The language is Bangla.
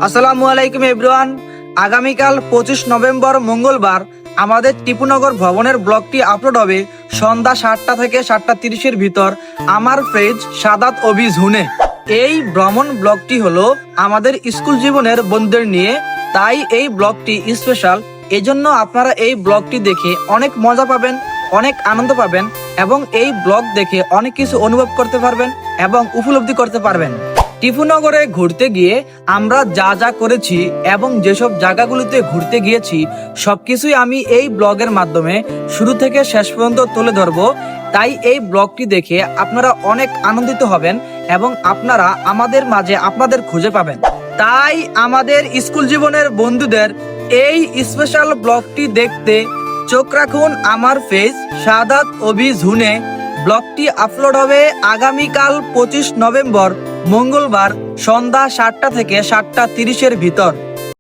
আসসালামু আলাইকুম এভরিওয়ান। আগামীকাল 25 নভেম্বর মঙ্গলবার আমাদের টিপুনগর ভবনের ব্লগটি আপলোড হবে সন্ধ্যা 7টা থেকে 7:30 ভিতর আমার পেজ সাদাত অভি ঝুনে। এই ভ্রমণ ব্লগটি হলো আমাদের স্কুল জীবনের বন্ধুদের নিয়ে, তাই এই ব্লগটি স্পেশাল। এজন্য আপনারা এই ব্লগটি দেখে অনেক মজা পাবেন, অনেক আনন্দ পাবেন এবং এই ব্লগ দেখে অনেক কিছু অনুভব করতে পারবেন এবং উপলব্ধি করতে পারবেন। টিপুনগরে ঘুরতে গিয়ে আমরা যা যা করেছি এবং যেসব জায়গাগুলিতে ঘুরতে গিয়েছি সবকিছুই আমি এই ব্লগের মাধ্যমে শুরু থেকে শেষ পর্যন্ত তুলে ধরবো। তাই এই ব্লগটি দেখে আপনারা অনেক আনন্দিত হবেন এবং আপনারা আমাদের মাঝে আপনাদের খুঁজে পাবেন। তাই আমাদের স্কুল জীবনের বন্ধুদের এই স্পেশাল ব্লগটি দেখতে চোখ রাখুন আমার পেজ সাদাত অভি ঝুনে। ব্লগটি আপলোড হবে আগামীকাল 25 নভেম্বর মঙ্গলবার সন্ধ্যা 7টা থেকে 7:30 ভিতর।